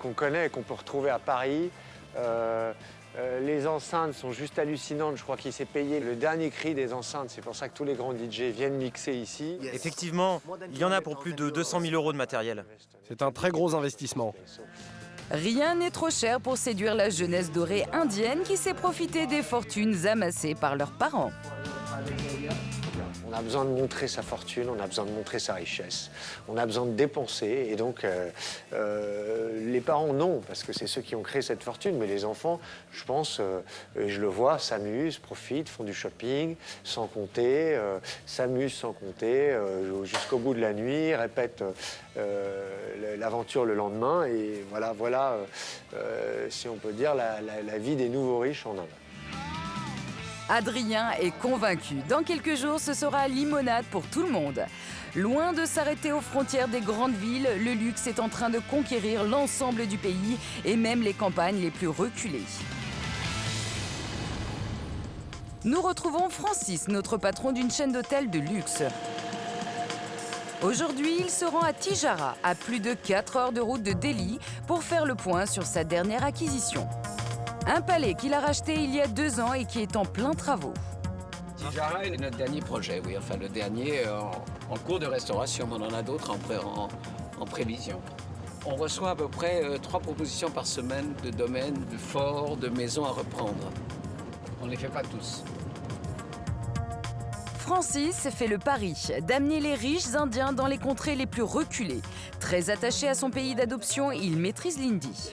qu'on connaît et qu'on peut retrouver à Paris. Les enceintes sont juste hallucinantes. Je crois qu'il s'est payé le dernier cri des enceintes. C'est pour ça que tous les grands DJ viennent mixer ici. Effectivement, il y en a pour plus de 200 000 € de matériel. C'est un très gros investissement. Rien n'est trop cher pour séduire la jeunesse dorée indienne qui s'est profitée des fortunes amassées par leurs parents. On a besoin de montrer sa fortune, on a besoin de montrer sa richesse, on a besoin de dépenser. Et donc, les parents, non, parce que c'est ceux qui ont créé cette fortune. Mais les enfants, je pense, je le vois, s'amusent, profitent, font du shopping sans compter, s'amusent sans compter, jusqu'au bout de la nuit, répètent l'aventure le lendemain. Et voilà, si on peut dire, la vie des nouveaux riches en Inde. Adrien est convaincu. Dans quelques jours, ce sera limonade pour tout le monde. Loin de s'arrêter aux frontières des grandes villes, le luxe est en train de conquérir l'ensemble du pays et même les campagnes les plus reculées. Nous retrouvons Francis, notre patron d'une chaîne d'hôtels de luxe. Aujourd'hui, il se rend à Tijara, à plus de 4 heures de route de Delhi, pour faire le point sur sa dernière acquisition. Un palais qu'il a racheté il y a 2 ans et qui est en plein travaux. Tijara est notre dernier projet, oui. Enfin, le dernier en cours de restauration. On en a d'autres en prévision. On reçoit à peu près 3 propositions par semaine de domaines, de forts, de maisons à reprendre. On ne les fait pas tous. Francis fait le pari d'amener les riches Indiens dans les contrées les plus reculées. Très attaché à son pays d'adoption, il maîtrise l'hindi.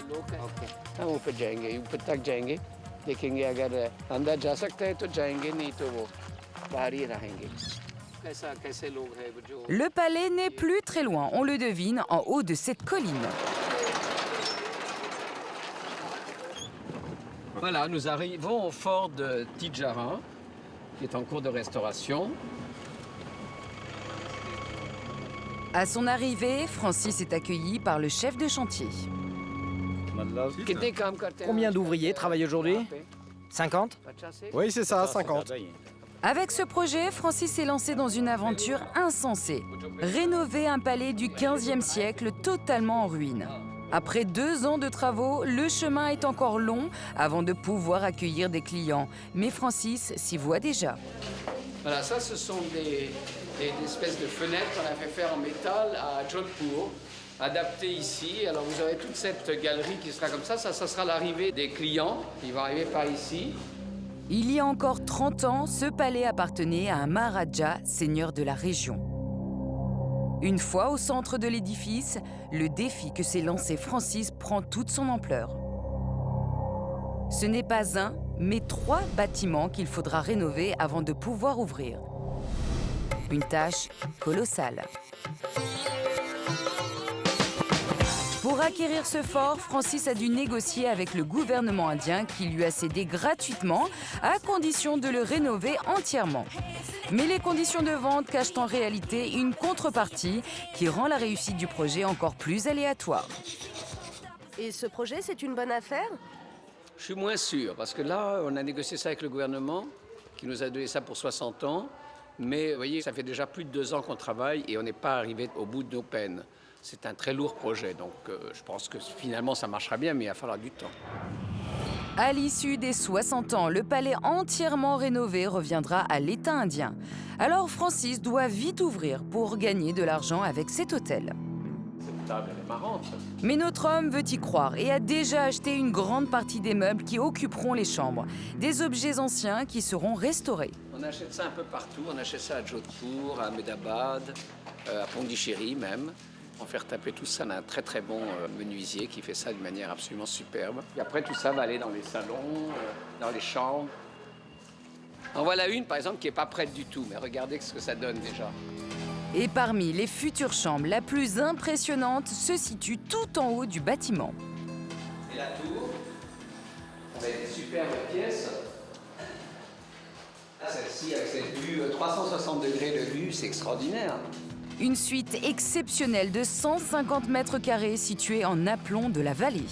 Le palais n'est plus très loin, on le devine en haut de cette colline. Voilà, nous arrivons au fort de Tijara, qui est en cours de restauration. À son arrivée, Francis est accueilli par le chef de chantier. Combien d'ouvriers travaillent aujourd'hui? 50? Oui, c'est ça, 50. Avec ce projet, Francis s'est lancé dans une aventure insensée. Rénover un palais du XVe siècle totalement en ruine. Après 2 ans de travaux, le chemin est encore long avant de pouvoir accueillir des clients. Mais Francis s'y voit déjà. Voilà, ça, ce sont des espèces de fenêtres qu'on a fait faire en métal à Jodhpur, adaptées ici. Alors, vous avez toute cette galerie qui sera comme ça. Ça sera l'arrivée des clients qui vont arriver par ici. Il y a encore 30 ans, ce palais appartenait à un Maharaja, seigneur de la région. Une fois au centre de l'édifice, le défi que s'est lancé Francis prend toute son ampleur. Ce n'est pas 1, mais 3 bâtiments qu'il faudra rénover avant de pouvoir ouvrir. Une tâche colossale. Pour acquérir ce fort, Francis a dû négocier avec le gouvernement indien qui lui a cédé gratuitement à condition de le rénover entièrement. Mais les conditions de vente cachent en réalité une contrepartie qui rend la réussite du projet encore plus aléatoire. Et ce projet, c'est une bonne affaire? Je suis moins sûr, parce que là, on a négocié ça avec le gouvernement, qui nous a donné ça pour 60 ans. Mais vous voyez, ça fait déjà plus de 2 ans qu'on travaille et on n'est pas arrivé au bout de nos peines. C'est un très lourd projet, donc je pense que finalement ça marchera bien, mais il va falloir du temps. À l'issue des 60 ans, le palais entièrement rénové reviendra à l'État indien. Alors Francis doit vite ouvrir pour gagner de l'argent avec cet hôtel. Cette table, elle est marrante. Mais notre homme veut y croire et a déjà acheté une grande partie des meubles qui occuperont les chambres. Des objets anciens qui seront restaurés. On achète ça un peu partout. On achète ça à Jodhpur, à Ahmedabad, à Pondichéry même. En faire taper tout ça, on a un très très bon menuisier qui fait ça d'une manière absolument superbe. Et après, tout ça va aller dans les salons, dans les chambres. En voilà une, par exemple, qui n'est pas prête du tout. Mais regardez ce que ça donne déjà. Et parmi les futures chambres, la plus impressionnante se situe tout en haut du bâtiment. Et la tour, avec des superbes pièces. Là, celle-ci, avec cette vue 360 degrés de vue, c'est extraordinaire. Une suite exceptionnelle de 150 mètres carrés située en aplomb de la vallée.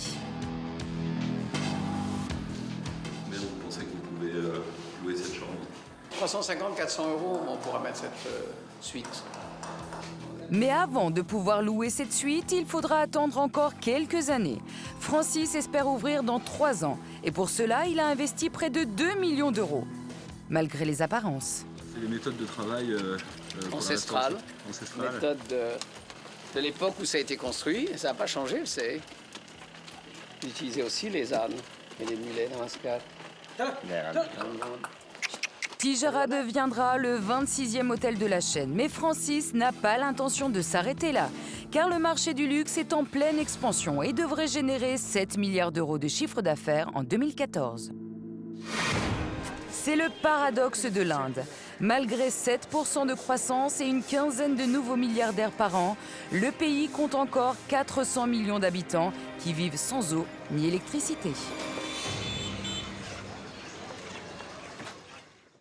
Mais vous pensez que vous pouvez louer cette chambre? 350-400 €, on pourra mettre cette suite. Mais avant de pouvoir louer cette suite, il faudra attendre encore quelques années. Francis espère ouvrir dans 3 ans. Et pour cela, il a investi près de 2 millions d'euros. Malgré les apparences. C'est les méthodes de travail ancestrales. Méthode de l'époque où ça a été construit. Ça n'a pas changé, vous savez. J'utilisais aussi les ânes et les mulets dans Mascate. Tijara deviendra le 26e hôtel de la chaîne. Mais Francis n'a pas l'intention de s'arrêter là. Car le marché du luxe est en pleine expansion et devrait générer 7 milliards d'euros de chiffre d'affaires en 2014. C'est le paradoxe de l'Inde. Malgré 7% de croissance et une quinzaine de nouveaux milliardaires par an, le pays compte encore 400 millions d'habitants qui vivent sans eau ni électricité.